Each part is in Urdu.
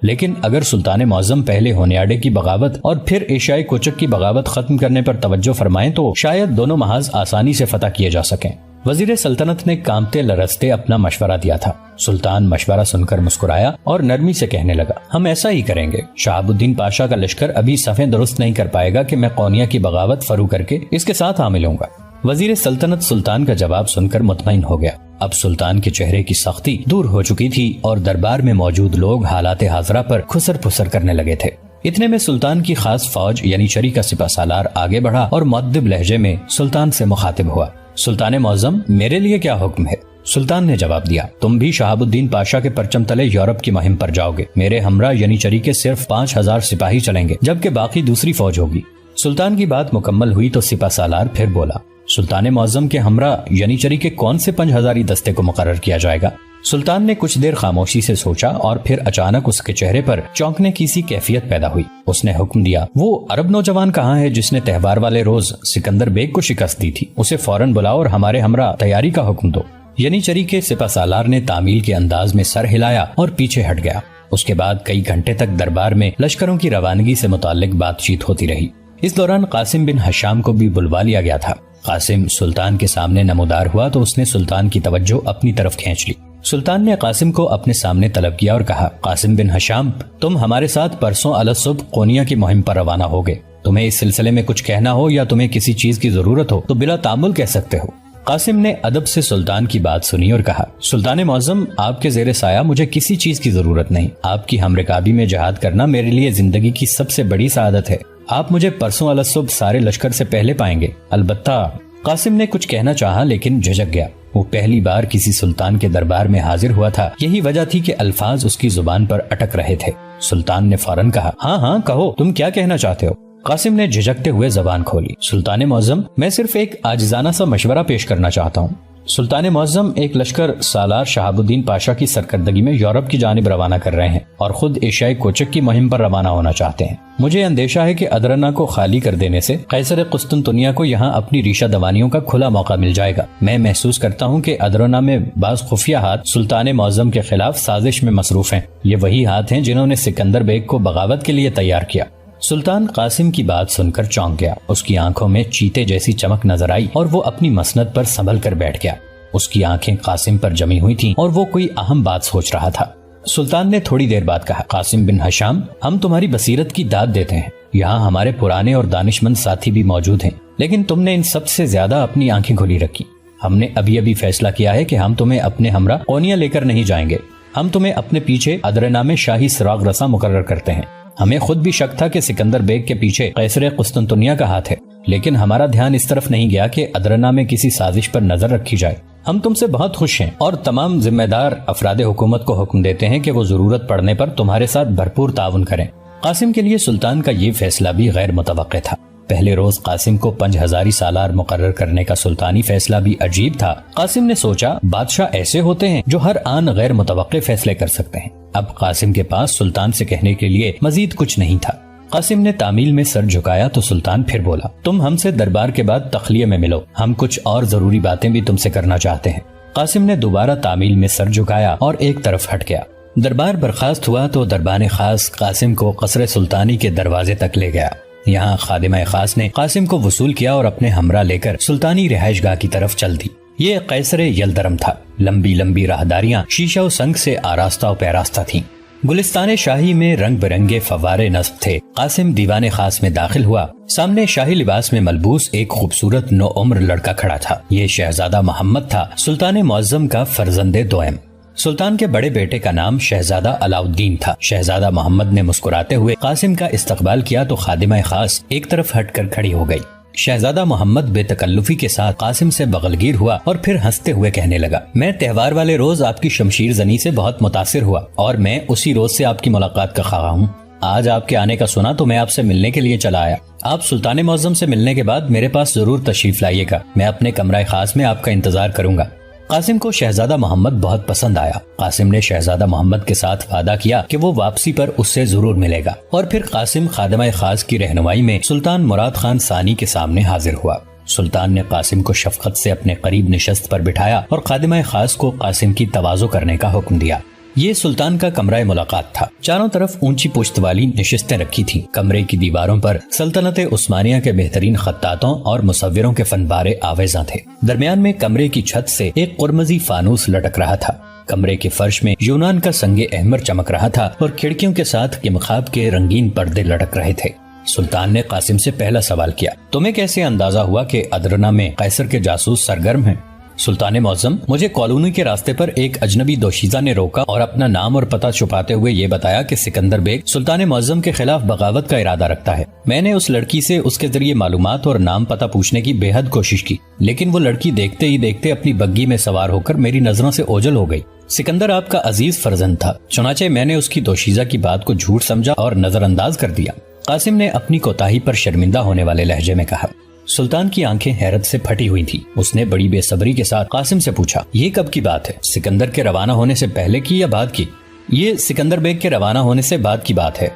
لیکن اگر سلطان معظم پہلے ہونیاڈے کی بغاوت اور پھر ایشیائی کوچک کی بغاوت ختم کرنے پر توجہ فرمائیں تو شاید دونوں محاذ آسانی سے فتح کیے جا سکیں۔ وزیر سلطنت نے کانپتے لرزتے اپنا مشورہ دیا تھا۔ سلطان مشورہ سن کر مسکرایا اور نرمی سے کہنے لگا، ہم ایسا ہی کریں گے۔ شہاب الدین پاشا کا لشکر ابھی صفیں درست نہیں کر پائے گا کہ میں قونیہ کی بغاوت فرو کر کے اس کے ساتھ حامل ہوں گا۔ وزیر سلطنت سلطان کا جواب سن کر مطمئن ہو گیا۔ اب سلطان کے چہرے کی سختی دور ہو چکی تھی اور دربار میں موجود لوگ حالات حاضرہ پر خسر پھسر کرنے لگے تھے۔ اتنے میں سلطان کی خاص فوج یعنی چری کا سپہ سالار آگے بڑھا اور مؤدب لہجے میں سلطان سے مخاطب ہوا، سلطان معظم میرے لیے کیا حکم ہے؟ سلطان نے جواب دیا، تم بھی شہاب الدین پاشا کے پرچم تلے یورپ کی مہم پر جاؤ گے۔ میرے ہمراہ یعنی چری کے صرف 5000 سپاہی چلیں گے، جبکہ باقی دوسری فوج ہوگی۔ سلطان کی بات مکمل ہوئی تو سپہ سالار پھر بولا، سلطان معظم کے ہمراہ یعنی چری کے کون سے 5000 دستے کو مقرر کیا جائے گا؟ سلطان نے کچھ دیر خاموشی سے سوچا اور پھر اچانک اس کے چہرے پر چونکنے کی سی کیفیت پیدا ہوئی۔ اس نے حکم دیا، وہ عرب نوجوان کہاں ہے جس نے تہوار والے روز سکندر بیگ کو شکست دی تھی؟ اسے فوراً بلاؤ اور ہمارے ہمراہ تیاری کا حکم دو۔ یعنی چری کے سپہ سالار نے تعمیل کے انداز میں سر ہلایا اور پیچھے ہٹ گیا۔ اس کے بعد کئی گھنٹے تک دربار میں لشکروں کی روانگی سے متعلق بات چیت ہوتی رہی۔ اس دوران قاسم بن حشام کو بھی بلوا لیا گیا تھا۔ قاسم سلطان کے سامنے نمودار ہوا تو اس نے سلطان کی توجہ اپنی طرف کھینچ لی۔ سلطان نے قاسم کو اپنے سامنے طلب کیا اور کہا، قاسم بن حشام، تم ہمارے ساتھ پرسوں الصبح قونیہ کی مہم پر روانہ ہوگے۔ تمہیں اس سلسلے میں کچھ کہنا ہو یا تمہیں کسی چیز کی ضرورت ہو تو بلا تعمل کہہ سکتے ہو۔ قاسم نے ادب سے سلطان کی بات سنی اور کہا، سلطان معظم، آپ کے زیر سایہ مجھے کسی چیز کی ضرورت نہیں۔ آپ کی ہم رکابی میں جہاد کرنا میرے لیے زندگی کی سب سے بڑی سعادت ہے۔ آپ مجھے پرسوں الصبح سارے لشکر سے پہلے پائیں گے۔ البتہ قاسم نے کچھ کہنا چاہا لیکن جھجک گیا۔ وہ پہلی بار کسی سلطان کے دربار میں حاضر ہوا تھا، یہی وجہ تھی کہ الفاظ اس کی زبان پر اٹک رہے تھے۔ سلطان نے فوراً کہا، ہاں ہاں کہو، تم کیا کہنا چاہتے ہو؟ قاسم نے جھجکتے ہوئے زبان کھولی، سلطان معظم، میں صرف ایک عاجزانہ سا مشورہ پیش کرنا چاہتا ہوں۔ سلطان معظم، ایک لشکر سالار شہاب الدین پاشا کی سرکردگی میں یورپ کی جانب روانہ کر رہے ہیں اور خود ایشیائی کوچک کی مہم پر روانہ ہونا چاہتے ہیں۔ مجھے اندیشہ ہے کہ ادرنا کو خالی کر دینے سے قیصر قسطنطنیہ کو یہاں اپنی ریشہ دوانیوں کا کھلا موقع مل جائے گا۔ میں محسوس کرتا ہوں کہ ادرنا میں بعض خفیہ ہاتھ سلطان معظم کے خلاف سازش میں مصروف ہیں۔ یہ وہی ہاتھ ہیں جنہوں نے سکندر بیگ کو بغاوت کے لیے تیار کیا۔ سلطان قاسم کی بات سن کر چونک گیا۔ اس کی آنکھوں میں چیتے جیسی چمک نظر آئی اور وہ اپنی مسند پر سنبھل کر بیٹھ گیا۔ اس کی آنکھیں قاسم پر جمی ہوئی تھیں اور وہ کوئی اہم بات سوچ رہا تھا۔ سلطان نے تھوڑی دیر بعد کہا، قاسم بن حشام، ہم تمہاری بصیرت کی داد دیتے ہیں۔ یہاں ہمارے پرانے اور دانشمند ساتھی بھی موجود ہیں، لیکن تم نے ان سب سے زیادہ اپنی آنکھیں کھلی رکھی۔ ہم نے ابھی فیصلہ کیا ہے کہ ہم تمہیں اپنے ہمراہ قونیہ لے کر نہیں جائیں گے۔ ہم تمہیں اپنے پیچھے ادرنا میں شاہی سراغ رساں مقرر کرتے ہیں۔ ہمیں خود بھی شک تھا کہ سکندر بیگ کے پیچھے قیصر قسطنطنیہ کا ہاتھ ہے، لیکن ہمارا دھیان اس طرف نہیں گیا کہ ادرنا میں کسی سازش پر نظر رکھی جائے۔ ہم تم سے بہت خوش ہیں اور تمام ذمہ دار افراد حکومت کو حکم دیتے ہیں کہ وہ ضرورت پڑنے پر تمہارے ساتھ بھرپور تعاون کریں۔ قاسم کے لیے سلطان کا یہ فیصلہ بھی غیر متوقع تھا۔ پہلے روز قاسم کو 5000 سالار مقرر کرنے کا سلطانی فیصلہ بھی عجیب تھا۔ قاسم نے سوچا، بادشاہ ایسے ہوتے ہیں جو ہر آن غیر متوقع فیصلے کر سکتے ہیں۔ اب قاسم کے پاس سلطان سے کہنے کے لیے مزید کچھ نہیں تھا۔ قاسم نے تعمیل میں سر جھکایا تو سلطان پھر بولا، تم ہم سے دربار کے بعد تخلیہ میں ملو، ہم کچھ اور ضروری باتیں بھی تم سے کرنا چاہتے ہیں۔ قاسم نے دوبارہ تعمیل میں سر جھکایا اور ایک طرف ہٹ گیا۔ دربار برخاست ہوا تو دربان خاص قاسم کو قصر سلطانی کے دروازے تک لے گیا۔ یہاں خادمہ خاص نے قاسم کو وصول کیا اور اپنے ہمراہ لے کر سلطانی رہائش گاہ کی طرف چل دی۔ یہ قیصر یلدرم تھا۔ لمبی لمبی راہداریاں شیشہ و سنگ سے آراستہ و پیراستہ تھیں۔ گلستان شاہی میں رنگ برنگے فوارے نصب تھے۔ قاسم دیوان خاص میں داخل ہوا۔ سامنے شاہی لباس میں ملبوس ایک خوبصورت نو عمر لڑکا کھڑا تھا۔ یہ شہزادہ محمد تھا، سلطان معظم کا فرزند دوئم۔ سلطان کے بڑے بیٹے کا نام شہزادہ علاؤالدین تھا۔ شہزادہ محمد نے مسکراتے ہوئے قاسم کا استقبال کیا تو خادمہ خاص ایک طرف ہٹ کر کھڑی ہو گئی۔ شہزادہ محمد بے تکلفی کے ساتھ قاسم سے بغلگیر ہوا اور پھر ہنستے ہوئے کہنے لگا، میں تہوار والے روز آپ کی شمشیر زنی سے بہت متاثر ہوا اور میں اسی روز سے آپ کی ملاقات کا خواہاں ہوں۔ آج آپ کے آنے کا سنا تو میں آپ سے ملنے کے لیے چلا آیا۔ آپ سلطان معظم سے ملنے کے بعد میرے پاس ضرور تشریف لائیے گا۔ میں اپنے کمرہ خاص میں آپ کا انتظار کروں گا۔ قاسم کو شہزادہ محمد بہت پسند آیا۔ قاسم نے شہزادہ محمد کے ساتھ وعدہ کیا کہ وہ واپسی پر اس سے ضرور ملے گا، اور پھر قاسم خادمہ خاص کی رہنمائی میں سلطان مراد خان ثانی کے سامنے حاضر ہوا۔ سلطان نے قاسم کو شفقت سے اپنے قریب نشست پر بٹھایا اور خادمہ خاص کو قاسم کی تواضع کرنے کا حکم دیا۔ یہ سلطان کا کمرہ ملاقات تھا۔ چاروں طرف اونچی پشت والی نشستیں رکھی تھیں۔ کمرے کی دیواروں پر سلطنت عثمانیہ کے بہترین خطاطوں اور مصوروں کے فن پارے آویزاں تھے۔ درمیان میں کمرے کی چھت سے ایک قرمزی فانوس لٹک رہا تھا۔ کمرے کے فرش میں یونان کا سنگ احمر چمک رہا تھا اور کھڑکیوں کے ساتھ کمخاب کے رنگین پردے لٹک رہے تھے۔ سلطان نے قاسم سے پہلا سوال کیا، تمہیں کیسے اندازہ ہوا کہ ادرنا میں قیصر کے جاسوس سرگرم ہیں؟ سلطان معظم، مجھے کالونی کے راستے پر ایک اجنبی دوشیزہ نے روکا اور اپنا نام اور پتہ چھپاتے ہوئے یہ بتایا کہ سکندر بیگ سلطان معظم کے خلاف بغاوت کا ارادہ رکھتا ہے۔ میں نے اس لڑکی سے اس کے ذریعے معلومات اور نام پتہ پوچھنے کی بے حد کوشش کی، لیکن وہ لڑکی دیکھتے ہی دیکھتے اپنی بگی میں سوار ہو کر میری نظروں سے اوجھل ہو گئی۔ سکندر آپ کا عزیز فرزند تھا، چنانچہ میں نے اس کی دوشیزہ کی بات کو جھوٹ سمجھا اور نظر انداز کر دیا۔ قاسم نے اپنی کوتاہی پر شرمندہ ہونے والے لہجے میں کہا۔ سلطان کی آنکھیں حیرت سے پھٹی ہوئی تھی۔ اس نے بڑی بے صبری کے ساتھ قاسم سے پوچھا، یہ کب کی بات ہے؟ سکندر کے روانہ ہونے سے پہلے کی یا بعد کی؟ یہ سکندر بیگ کے روانہ ہونے سے بعد کی بات ہے۔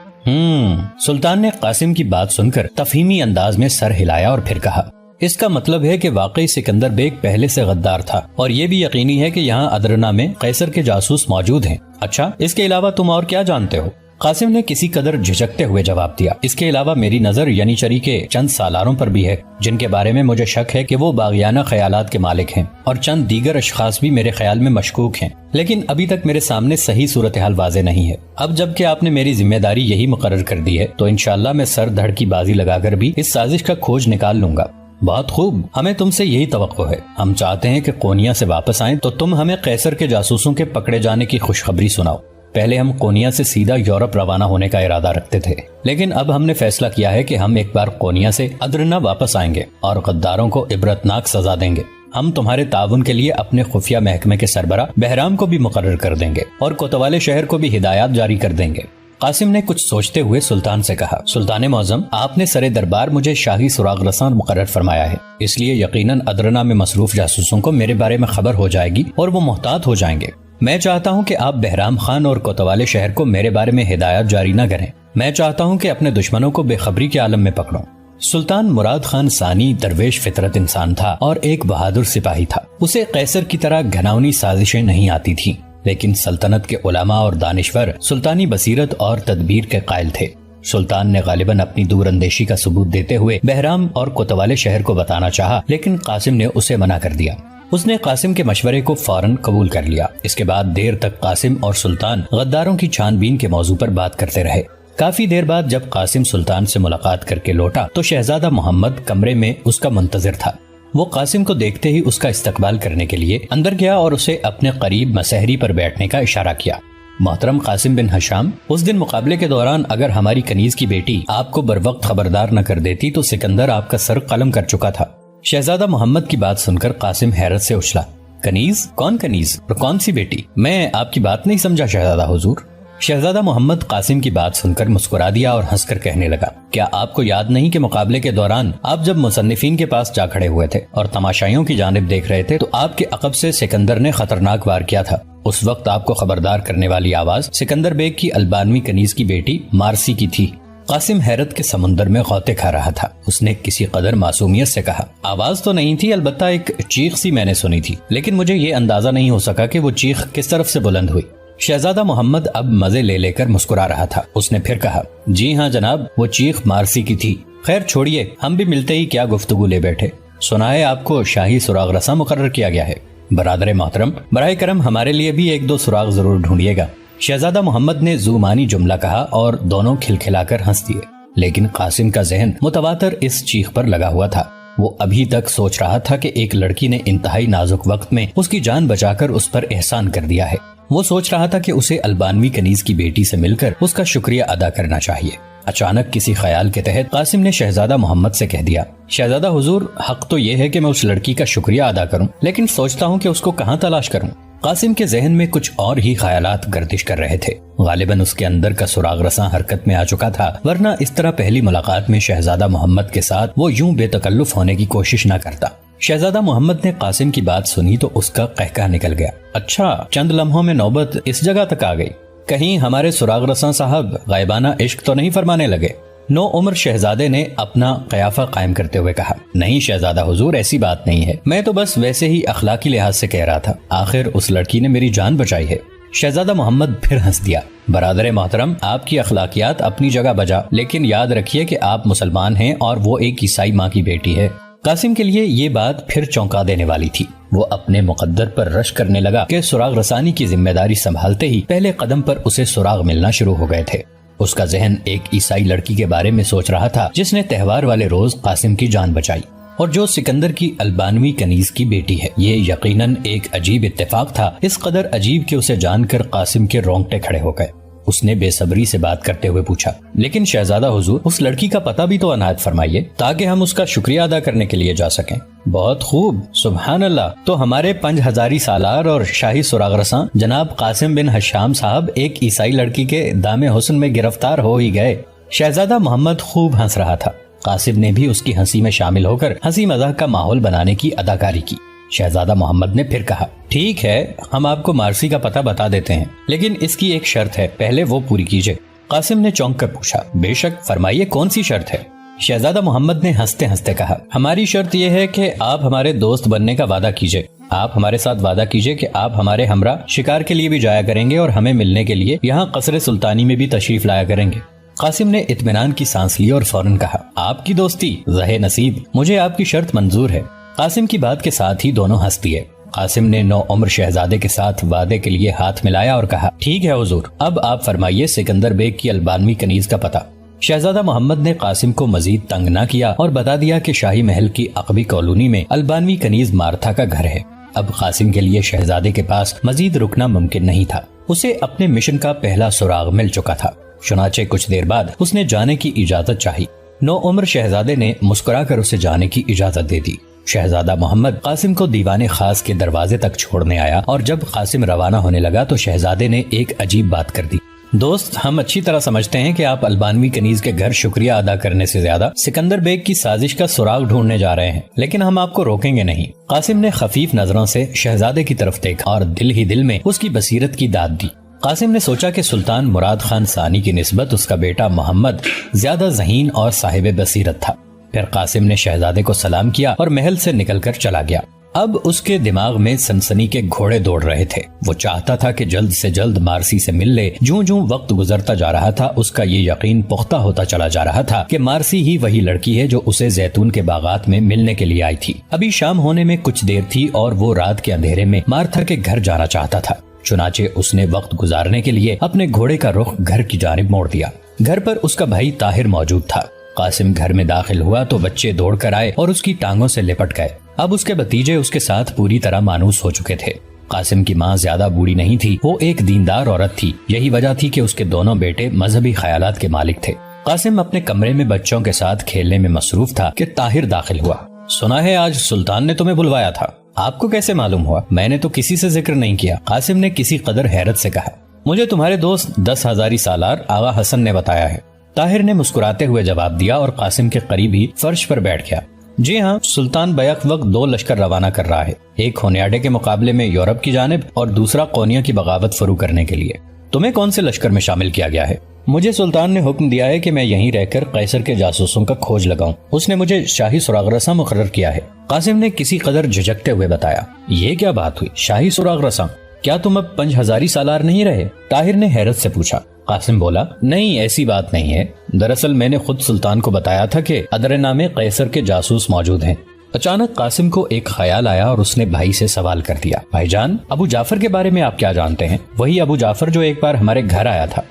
سلطان نے قاسم کی بات سن کر تفہیمی انداز میں سر ہلایا اور پھر کہا، اس کا مطلب ہے کہ واقعی سکندر بیگ پہلے سے غدار تھا اور یہ بھی یقینی ہے کہ یہاں ادرنا میں قیصر کے جاسوس موجود ہیں۔ اچھا، اس کے علاوہ تم اور کیا جانتے ہو؟ قاسم نے کسی قدر جھجکتے ہوئے جواب دیا، اس کے علاوہ میری نظر یعنی چری کے چند سالاروں پر بھی ہے جن کے بارے میں مجھے شک ہے کہ وہ باغیانہ خیالات کے مالک ہیں، اور چند دیگر اشخاص بھی میرے خیال میں مشکوک ہیں، لیکن ابھی تک میرے سامنے صحیح صورتحال واضح نہیں ہے۔ اب جب کہ آپ نے میری ذمہ داری یہی مقرر کر دی ہے تو انشاءاللہ میں سر دھڑ کی بازی لگا کر بھی اس سازش کا کھوج نکال لوں گا۔ بہت خوب، ہمیں تم سے یہی توقع ہے۔ ہم چاہتے ہیں کہ قونیا سے واپس آئیں تو تم ہمیں قیصر کے جاسوسوں کے پکڑے جانے کی خوشخبری سناؤ۔ پہلے ہم قونیا سے سیدھا یورپ روانہ ہونے کا ارادہ رکھتے تھے، لیکن اب ہم نے فیصلہ کیا ہے کہ ہم ایک بار قونیا سے ادرنا واپس آئیں گے اور غداروں کو عبرتناک سزا دیں گے۔ ہم تمہارے تعاون کے لیے اپنے خفیہ محکمے کے سربراہ بہرام کو بھی مقرر کر دیں گے اور کوتوالے شہر کو بھی ہدایات جاری کر دیں گے۔ قاسم نے کچھ سوچتے ہوئے سلطان سے کہا، سلطان معظم، آپ نے سر دربار مجھے شاہی سراغ رساں مقرر فرمایا ہے، اس لیے یقیناً ادرنا میں مصروف جاسوسوں کو میرے بارے میں خبر ہو جائے گی اور وہ محتاط ہو جائیں گے۔ میں چاہتا ہوں کہ آپ بہرام خان اور کوتوالے شہر کو میرے بارے میں ہدایات جاری نہ کریں۔ میں چاہتا ہوں کہ اپنے دشمنوں کو بے خبری کے عالم میں پکڑوں۔ سلطان مراد خان ثانی درویش فطرت انسان تھا اور ایک بہادر سپاہی تھا۔ اسے قیصر کی طرح گھناؤنی سازشیں نہیں آتی تھیں، لیکن سلطنت کے علماء اور دانشور سلطانی بصیرت اور تدبیر کے قائل تھے۔ سلطان نے غالباً اپنی دور اندیشی کا ثبوت دیتے ہوئے بہرام اور کوتوالے شہر کو بتانا چاہا، لیکن قاسم نے اسے منع کر دیا۔ اس نے قاسم کے مشورے کو فوراً قبول کر لیا۔ اس کے بعد دیر تک قاسم اور سلطان غداروں کی چھان بین کے موضوع پر بات کرتے رہے۔ کافی دیر بعد جب قاسم سلطان سے ملاقات کر کے لوٹا تو شہزادہ محمد کمرے میں اس کا منتظر تھا۔ وہ قاسم کو دیکھتے ہی اس کا استقبال کرنے کے لیے اندر گیا اور اسے اپنے قریب مسحری پر بیٹھنے کا اشارہ کیا۔ محترم قاسم بن ہشام، اس دن مقابلے کے دوران اگر ہماری کنیز کی بیٹی آپ کو بروقت خبردار نہ کر دیتی تو سکندر آپ کا سر قلم کر چکا تھا۔ شہزادہ محمد کی بات سن کر قاسم حیرت سے اچھلا۔ کنیز؟ کون کنیز اور کون سی بیٹی؟ میں آپ کی بات نہیں سمجھا شہزادہ حضور۔ شہزادہ محمد قاسم کی بات سن کر مسکرا دیا اور ہنس کر کہنے لگا، کیا آپ کو یاد نہیں کہ مقابلے کے دوران آپ جب مصنفین کے پاس جا کھڑے ہوئے تھے اور تماشائیوں کی جانب دیکھ رہے تھے تو آپ کے عقب سے سکندر نے خطرناک وار کیا تھا؟ اس وقت آپ کو خبردار کرنے والی آواز سکندر بیگ کی البانوی کنیز کی بیٹی مارسی کی تھی۔ قاسم حیرت کے سمندر میں غوطے کھا رہا تھا۔ اس نے کسی قدر معصومیت سے کہا، آواز تو نہیں تھی، البتہ ایک چیخ سی میں نے سنی تھی، لیکن مجھے یہ اندازہ نہیں ہو سکا کہ وہ چیخ کس طرف سے بلند ہوئی۔ شہزادہ محمد اب مزے لے لے کر مسکرا رہا تھا۔ اس نے پھر کہا، جی ہاں جناب، وہ چیخ مارسی کی تھی۔ خیر چھوڑیے، ہم بھی ملتے ہی کیا گفتگو لے بیٹھے۔ سنا ہے آپ کو شاہی سراغ رساں مقرر کیا گیا ہے۔ برادر محترم، براہ کرم ہمارے لیے بھی ایک دو سراغ ضرور ڈھونڈیے گا۔ شہزادہ محمد نے زومانی جملہ کہا اور دونوں کھلکھلا کر ہنس دیے، لیکن قاسم کا ذہن متواتر اس چیخ پر لگا ہوا تھا۔ وہ ابھی تک سوچ رہا تھا کہ ایک لڑکی نے انتہائی نازک وقت میں اس کی جان بچا کر اس پر احسان کر دیا ہے۔ وہ سوچ رہا تھا کہ اسے البانوی کنیز کی بیٹی سے مل کر اس کا شکریہ ادا کرنا چاہیے۔ اچانک کسی خیال کے تحت قاسم نے شہزادہ محمد سے کہہ دیا، شہزادہ حضور، حق تو یہ ہے کہ میں اس لڑکی کا شکریہ ادا کروں، لیکن سوچتا ہوں کہ اس کو کہاں تلاش کروں۔ قاسم کے ذہن میں کچھ اور ہی خیالات گردش کر رہے تھے۔ غالباً اس کے اندر کا سراغ رساں حرکت میں آ چکا تھا، ورنہ اس طرح پہلی ملاقات میں شہزادہ محمد کے ساتھ وہ یوں بے تکلف ہونے کی کوشش نہ کرتا۔ شہزادہ محمد نے قاسم کی بات سنی تو اس کا قہقہ نکل گیا۔ اچھا، چند لمحوں میں نوبت اس جگہ تک آ گئی، کہیں ہمارے سراغ رساں صاحب غائبانہ عشق تو نہیں فرمانے لگے؟ نو عمر شہزادے نے اپنا قیافہ قائم کرتے ہوئے کہا، نہیں شہزادہ حضور، ایسی بات نہیں ہے، میں تو بس ویسے ہی اخلاقی لحاظ سے کہہ رہا تھا، آخر اس لڑکی نے میری جان بچائی ہے۔ شہزادہ محمد پھر ہنس دیا۔ برادر محترم، آپ کی اخلاقیات اپنی جگہ بجا، لیکن یاد رکھیے کہ آپ مسلمان ہیں اور وہ ایک عیسائی ماں کی بیٹی ہے۔ قاسم کے لیے یہ بات پھر چونکا دینے والی تھی۔ وہ اپنے مقدر پر رشک کرنے لگا کہ سراغ رسانی کی ذمہ داری سنبھالتے ہی پہلے قدم پر اسے سراغ ملنا شروع ہو گئے تھے۔ اس کا ذہن ایک عیسائی لڑکی کے بارے میں سوچ رہا تھا جس نے تہوار والے روز قاسم کی جان بچائی اور جو سکندر کی البانوی کنیز کی بیٹی ہے۔ یہ یقیناً ایک عجیب اتفاق تھا، اس قدر عجیب کہ اسے جان کر قاسم کے رونگٹے کھڑے ہو گئے۔ اس نے بے صبری سے بات کرتے ہوئے پوچھا، لیکن شہزادہ حضور، اس لڑکی کا پتہ بھی تو عنایت فرمائیے تاکہ ہم اس کا شکریہ ادا کرنے کے لیے جا سکیں۔ بہت خوب، سبحان اللہ، تو ہمارے 5000 سالار اور شاہی سراغ رساں جناب قاسم بن حشام صاحب ایک عیسائی لڑکی کے دام حسن میں گرفتار ہو ہی گئے۔ شہزادہ محمد خوب ہنس رہا تھا۔ قاسم نے بھی اس کی ہنسی میں شامل ہو کر ہنسی مذاق کا ماحول بنانے کی اداکاری کی۔ شہزادہ محمد نے پھر کہا، ٹھیک ہے، ہم آپ کو مارسی کا پتہ بتا دیتے ہیں، لیکن اس کی ایک شرط ہے، پہلے وہ پوری کیجئے۔ قاسم نے چونک کر پوچھا، بے شک، فرمائیے کون سی شرط ہے؟ شہزادہ محمد نے ہنستے ہنستے کہا، ہماری شرط یہ ہے کہ آپ ہمارے دوست بننے کا وعدہ کیجئے۔ آپ ہمارے ساتھ وعدہ کیجئے کہ آپ ہمارے ہمراہ شکار کے لیے بھی جایا کریں گے اور ہمیں ملنے کے لیے یہاں قصر سلطانی میں بھی تشریف لایا کریں گے۔ قاسم نے اطمینان کی سانس لی اور فوراً کہا، آپ کی دوستی زہے نصیب، مجھے آپ کی شرط منظور ہے۔ قاسم کی بات کے ساتھ ہی دونوں ہنس دیے۔ قاسم نے نو عمر شہزادے کے ساتھ وعدے کے لیے ہاتھ ملایا اور کہا، ٹھیک ہے حضور، اب آپ فرمائیے سکندر بیگ کی البانوی کنیز کا پتہ۔ شہزادہ محمد نے قاسم کو مزید تنگ نہ کیا اور بتا دیا کہ شاہی محل کی عقبی کالونی میں البانوی کنیز مارتھا کا گھر ہے۔ اب قاسم کے لیے شہزادے کے پاس مزید رکنا ممکن نہیں تھا، اسے اپنے مشن کا پہلا سراغ مل چکا تھا۔ چنانچہ کچھ دیر بعد اس نے جانے کی اجازت چاہی۔ نو عمر شہزادے نے مسکرا کر اسے جانے کی اجازت دے دی۔ شہزادہ محمد قاسم کو دیوان خاص کے دروازے تک چھوڑنے آیا اور جب قاسم روانہ ہونے لگا تو شہزادے نے ایک عجیب بات کر دی، دوست، ہم اچھی طرح سمجھتے ہیں کہ آپ البانوی کنیز کے گھر شکریہ ادا کرنے سے زیادہ سکندر بیگ کی سازش کا سراغ ڈھونڈنے جا رہے ہیں، لیکن ہم آپ کو روکیں گے نہیں۔ قاسم نے خفیف نظروں سے شہزادے کی طرف دیکھا اور دل ہی دل میں اس کی بصیرت کی داد دی۔ قاسم نے سوچا کہ سلطان مراد خان ثانی کی نسبت اس کا بیٹا محمد زیادہ ذہین اور صاحب بصیرت تھا۔ پھر قاسم نے شہزادے کو سلام کیا اور محل سے نکل کر چلا گیا۔ اب اس کے دماغ میں سنسنی کے گھوڑے دوڑ رہے تھے۔ وہ چاہتا تھا کہ جلد سے جلد مارسی سے مل لے۔ جوں جوں وقت گزرتا جا رہا تھا اس کا یہ یقین پختہ ہوتا چلا جا رہا تھا کہ مارسی ہی وہی لڑکی ہے جو اسے زیتون کے باغات میں ملنے کے لیے آئی تھی۔ ابھی شام ہونے میں کچھ دیر تھی اور وہ رات کے اندھیرے میں مارتھا کے گھر جانا چاہتا تھا۔ چنانچہ اس نے وقت گزارنے کے لیے اپنے گھوڑے کا رخ گھر کی جانب موڑ دیا۔ گھر پر اس کا بھائی طاہر موجود تھا۔ قاسم گھر میں داخل ہوا تو بچے دوڑ کر آئے اور اس کی ٹانگوں سے لپٹ گئے۔ اب اس کے بھتیجے اس کے ساتھ پوری طرح مانوس ہو چکے تھے۔ قاسم کی ماں زیادہ بوڑھی نہیں تھی، وہ ایک دیندار عورت تھی۔ یہی وجہ تھی کہ اس کے دونوں بیٹے مذہبی خیالات کے مالک تھے۔ قاسم اپنے کمرے میں بچوں کے ساتھ کھیلنے میں مصروف تھا کہ طاہر داخل ہوا۔ سنا ہے آج سلطان نے تمہیں بلوایا تھا، آپ کو کیسے معلوم ہوا؟ میں نے تو کسی سے ذکر نہیں کیا، قاسم نے کسی قدر حیرت سے کہا۔ مجھے تمہارے دوست 10,000 سالار آغا حسن نے بتایا ہے، طاہر نے مسکراتے ہوئے جواب دیا اور قاسم کے قریب ہی فرش پر بیٹھ گیا۔ جی ہاں، سلطان بیک وقت 2 لشکر روانہ کر رہا ہے، ایک ہونیاڈے کے مقابلے میں یورپ کی جانب اور دوسرا قونیا کی بغاوت فرو کرنے کے لیے۔ تمہیں کون سے لشکر میں شامل کیا گیا ہے؟ مجھے سلطان نے حکم دیا ہے کہ میں یہیں رہ کر قیصر کے جاسوسوں کا کھوج لگاؤں، اس نے مجھے شاہی سراغ رساں مقرر کیا ہے، قاسم نے کسی قدر جھجکتے ہوئے بتایا۔ یہ کیا بات ہوئی، شاہی سراغ رساں؟ کیا تم اب 5000 سالار نہیں رہے؟ طاہر نے حیرت سے پوچھا۔ قاسم بولا، نہیں، ایسی بات نہیں ہے، دراصل میں نے خود سلطان کو بتایا تھا کہ ادرنا میں قیصر کے جاسوس موجود ہیں۔ اچانک قاسم کو ایک خیال آیا اور اس نے بھائی سے سوال کر دیا، بھائی جان، ابو جعفر کے بارے میں آپ کیا جانتے ہیں؟ وہی ابو جعفر جو ایک بار ہمارے گھر آیا تھا۔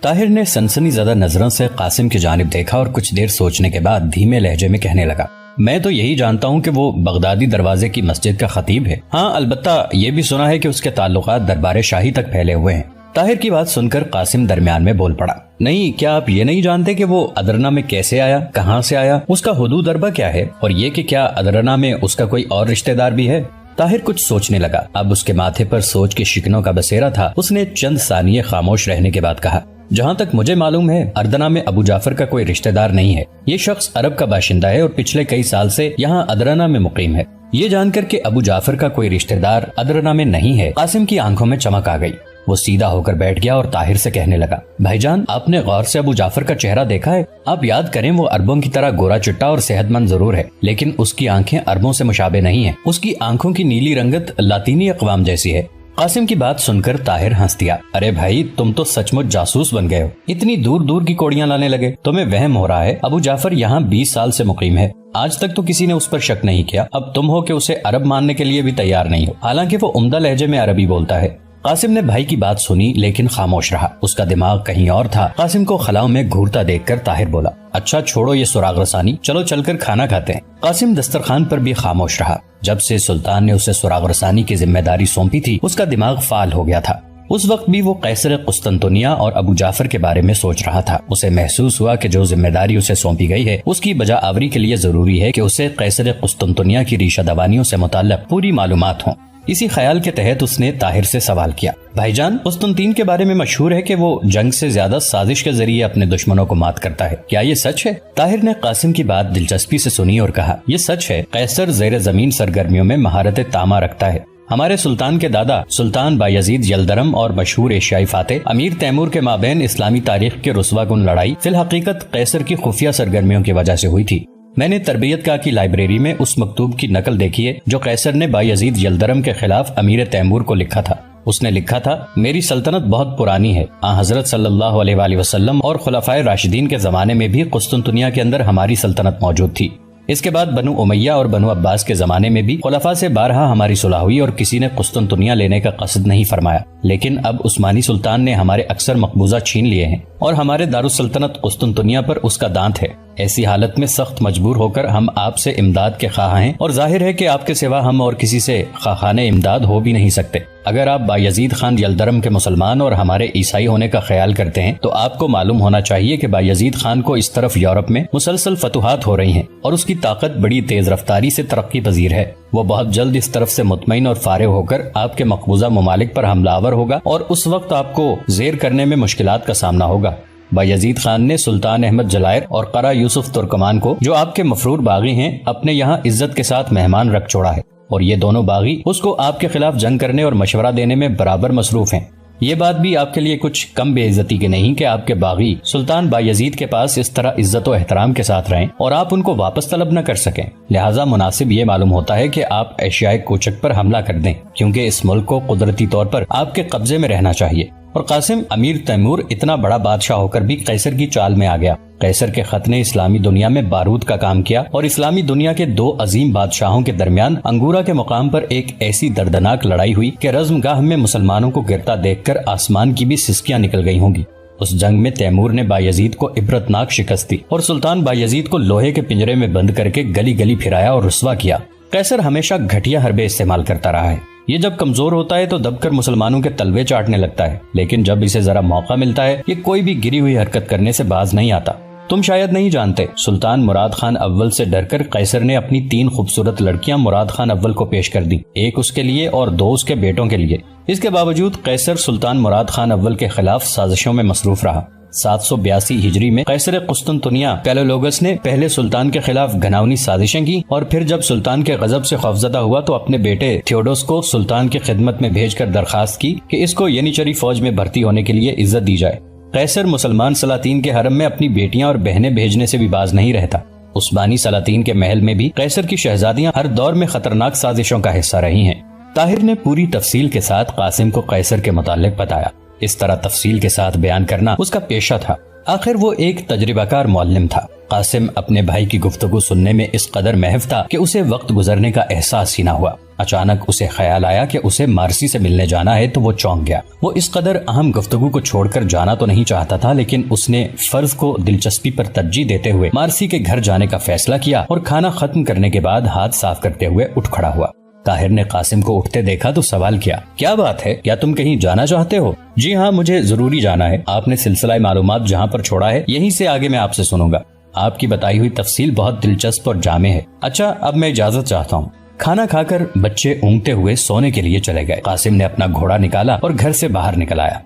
طاہر نے سنسنی زدہ نظروں سے قاسم کی جانب دیکھا اور کچھ دیر سوچنے کے بعد دھیمے لہجے میں کہنے لگا، میں تو یہی جانتا ہوں کہ وہ بغدادی دروازے کی مسجد کا خطیب ہے۔ ہاں، البتہ یہ بھی سنا ہے کہ اس کے تعلقات دربار شاہی تک پھیلے ہوئے ہیں۔ طاہر کی بات سن کر قاسم درمیان میں بول پڑا، نہیں، کیا آپ یہ نہیں جانتے کہ وہ ادرنا میں کیسے آیا، کہاں سے آیا، اس کا حدود اربا کیا ہے، اور یہ کہ کیا ادرنا میں اس کا کوئی اور رشتہ دار بھی ہے؟ طاہر کچھ سوچنے لگا۔ اب اس کے ماتھے پر سوچ کے شکنوں کا بسیرا تھا۔ اس نے چند ثانیے خاموش رہنے کے بعد کہا، جہاں تک مجھے معلوم ہے ادرنا میں ابو جعفر کا کوئی رشتہ دار نہیں ہے۔ یہ شخص عرب کا باشندہ ہے اور پچھلے کئی سال سے یہاں ادرنا میں مقیم ہے۔ یہ جان کر کہ ابو جعفر کا کوئی رشتہ دار ادرنا میں نہیں ہے، قاسم کی آنکھوں میں چمک آ گئی۔ وہ سیدھا ہو کر بیٹھ گیا اور طاہر سے کہنے لگا، بھائی جان، آپ نے غور سے ابو جعفر کا چہرہ دیکھا ہے؟ آپ یاد کریں، وہ عربوں کی طرح گورا چٹا اور صحت مند ضرور ہے، لیکن اس کی آنکھیں عربوں سے مشابہ نہیں ہیں۔ اس کی آنکھوں کی نیلی رنگت لاطینی اقوام جیسی ہے۔ قاسم کی بات سن کر طاہر ہنس دیا۔ ارے بھائی تم تو سچ مچ جاسوس بن گئے ہو، اتنی دور دور کی کوڑیاں لانے لگے، تمہیں وہم ہو رہا ہے ابو جعفر یہاں 20 سال سے مقیم ہے، آج تک تو کسی نے اس پر شک نہیں کیا، اب تم ہو کہ اسے عرب ماننے کے لیے بھی تیار نہیں ہو، حالانکہ وہ عمدہ لہجے میں عربی بولتا ہے۔ قاسم نے بھائی کی بات سنی لیکن خاموش رہا، اس کا دماغ کہیں اور تھا۔ قاسم کو خلاؤں میں گھورتا دیکھ کر طاہر بولا، اچھا چھوڑو یہ سراغ رسانی، چلو چل کر کھانا کھاتے ہیں۔ قاسم دسترخوان پر بھی خاموش رہا۔ جب سے سلطان نے اسے سراغ رسانی کی ذمہ داری سونپی تھی اس کا دماغ فعال ہو گیا تھا۔ اس وقت بھی وہ قیصر قسطنطنیہ اور ابو جعفر کے بارے میں سوچ رہا تھا۔ اسے محسوس ہوا کہ جو ذمہ داری اسے سونپی گئی ہے اس کی بجا آوری کے لیے ضروری ہے کہ اسے قیصر قسطنطنیہ کی ریشہ دوانیوں سے متعلق پوری معلومات ہوں۔ اسی خیال کے تحت اس نے طاہر سے سوال کیا، بھائی جان قسطنطین کے بارے میں مشہور ہے کہ وہ جنگ سے زیادہ سازش کے ذریعے اپنے دشمنوں کو مات کرتا ہے، کیا یہ سچ ہے؟ طاہر نے قاسم کی بات دلچسپی سے سنی اور کہا، یہ سچ ہے، قیصر زیر زمین سرگرمیوں میں مہارت تامہ رکھتا ہے۔ ہمارے سلطان کے دادا سلطان بایزید یلدرم اور مشہور ایشیائی فاتح امیر تیمور کے مابین اسلامی تاریخ کی رسوا کن لڑائی فی الحقیقت قیصر کی خفیہ سرگرمیوں کی وجہ سے ہوئی تھی۔ میں نے تربیت گاہ کی لائبریری میں اس مکتوب کی نقل دیکھی ہے جو قیصر نے بایزید یلدرم کے خلاف امیر تیمور کو لکھا تھا۔ اس نے لکھا تھا، میری سلطنت بہت پرانی ہے، حضرت صلی اللہ علیہ وآلہ وسلم اور خلفائے راشدین کے زمانے میں بھی قسطنطنیہ کے اندر ہماری سلطنت موجود تھی۔ اس کے بعد بنو امیہ اور بنو عباس کے زمانے میں بھی خلفاء سے بارہا ہماری صلح ہوئی اور کسی نے قسطنطنیہ لینے کا قصد نہیں فرمایا، لیکن اب عثمانی سلطان نے ہمارے اکثر مقبوضہ چھین لیے ہیں اور ہمارے دارالسلطنت قسطنطنیہ پر اس کا دانت ہے۔ ایسی حالت میں سخت مجبور ہو کر ہم آپ سے امداد کے خواہاں ہیں اور ظاہر ہے کہ آپ کے سوا ہم اور کسی سے خواہان امداد ہو بھی نہیں سکتے۔ اگر آپ بایزید خان یلدرم کے مسلمان اور ہمارے عیسائی ہونے کا خیال کرتے ہیں تو آپ کو معلوم ہونا چاہیے کہ بایزید خان کو اس طرف یورپ میں مسلسل فتوحات ہو رہی ہیں اور اس کی طاقت بڑی تیز رفتاری سے ترقی پذیر ہے۔ وہ بہت جلد اس طرف سے مطمئن اور فارغ ہو کر آپ کے مقبوضہ ممالک پر حملہ آور ہوگا اور اس وقت آپ کو زیر کرنے میں مشکلات کا سامنا ہوگا۔ بایزید خان نے سلطان احمد جلائر اور قرا یوسف ترکمان کو، جو آپ کے مفرور باغی ہیں، اپنے یہاں عزت کے ساتھ مہمان رکھ چھوڑا ہے اور یہ دونوں باغی اس کو آپ کے خلاف جنگ کرنے اور مشورہ دینے میں برابر مصروف ہیں۔ یہ بات بھی آپ کے لیے کچھ کم بے عزتی کی نہیں کہ آپ کے باغی سلطان بایزید کے پاس اس طرح عزت و احترام کے ساتھ رہیں اور آپ ان کو واپس طلب نہ کر سکیں۔ لہٰذا مناسب یہ معلوم ہوتا ہے کہ آپ ایشیائے کوچک پر حملہ کر دیں، کیونکہ اس ملک کو قدرتی طور پر آپ کے قبضے میں رہنا چاہیے۔ اور قاسم، امیر تیمور اتنا بڑا بادشاہ ہو کر بھی قیصر کی چال میں آ گیا۔ قیصر کے خط نے اسلامی دنیا میں بارود کا کام کیا اور اسلامی دنیا کے دو عظیم بادشاہوں کے درمیان انگورا کے مقام پر ایک ایسی دردناک لڑائی ہوئی کہ رزم گاہ میں مسلمانوں کو گرتا دیکھ کر آسمان کی بھی سسکیاں نکل گئی ہوں گی۔ اس جنگ میں تیمور نے بایزید کو عبرتناک شکست دی اور سلطان بایزید کو لوہے کے پنجرے میں بند کر کے گلی گلی پھرایا اور رسوا کیا۔ قیصر ہمیشہ گھٹیا حربے استعمال کرتا رہا ہے۔ یہ جب کمزور ہوتا ہے تو دب کر مسلمانوں کے تلوے چاٹنے لگتا ہے، لیکن جب اسے ذرا موقع ملتا ہے یہ کوئی بھی گری ہوئی حرکت کرنے سے باز نہیں آتا۔ تم شاید نہیں جانتے، سلطان مراد خان اول سے ڈر کر قیصر نے اپنی 3 خوبصورت لڑکیاں مراد خان اول کو پیش کر دی، ایک اس کے لیے اور 2 اس کے بیٹوں کے لیے۔ اس کے باوجود قیصر سلطان مراد خان اول کے خلاف سازشوں میں مصروف رہا۔ 782 ہجری میں قیصر قسطنطنیہ پیلولوگس نے پہلے سلطان کے خلاف گھناؤنی سازشیں کی اور پھر جب سلطان کے غضب سے خوفزدہ ہوا تو اپنے بیٹے تھیوڈوس کو سلطان کی خدمت میں بھیج کر درخواست کی کہ اس کو ینیچری فوج میں بھرتی ہونے کے لیے عزت دی جائے۔ قیصر مسلمان سلاطین کے حرم میں اپنی بیٹیاں اور بہنیں بھیجنے سے بھی باز نہیں رہتا۔ عثمانی سلاطین کے محل میں بھی قیصر کی شہزادیاں ہر دور میں خطرناک سازشوں کا حصہ رہی ہیں۔ طاہر نے پوری تفصیل کے ساتھ قاسم کو قیصر کے متعلق بتایا۔ اس طرح تفصیل کے ساتھ بیان کرنا اس کا پیشہ تھا۔ آخر وہ ایک تجربہ کار معلم تھا۔ قاسم اپنے بھائی کی گفتگو سننے میں اس قدر محو تھا کہ اسے وقت گزرنے کا احساس ہی نہ ہوا۔ اچانک اسے خیال آیا کہ اسے مارسی سے ملنے جانا ہے تو وہ چونک گیا۔ وہ اس قدر اہم گفتگو کو چھوڑ کر جانا تو نہیں چاہتا تھا، لیکن اس نے فرض کو دلچسپی پر ترجیح دیتے ہوئے مارسی کے گھر جانے کا فیصلہ کیا اور کھانا ختم کرنے کے بعد ہاتھ صاف کرتے ہوئے اٹھ کھڑا ہوا۔ طاہر نے قاسم کو اٹھتے دیکھا تو سوال کیا، کیا بات ہے، کیا تم کہیں جانا چاہتے ہو؟ جی ہاں، مجھے ضروری جانا ہے۔ آپ نے سلسلہ معلومات جہاں پر چھوڑا ہے یہیں سے آگے میں آپ سے سنوں گا۔ آپ کی بتائی ہوئی تفصیل بہت دلچسپ اور جامع ہے۔ اچھا، اب میں اجازت چاہتا ہوں۔ کھانا کھا کر بچے اونگتے ہوئے سونے کے لیے چلے گئے۔ قاسم نے اپنا گھوڑا نکالا اور گھر سے باہر نکل آیا۔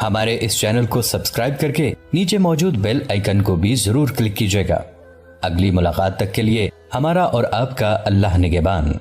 ہمارے اس چینل کو سبسکرائب کر کے نیچے موجود بیل آئیکن کو بھی ضرور کلک کیجیے گا۔ اگلی ملاقات تک کے لیے ہمارا اور آپ کا اللہ نگہبان۔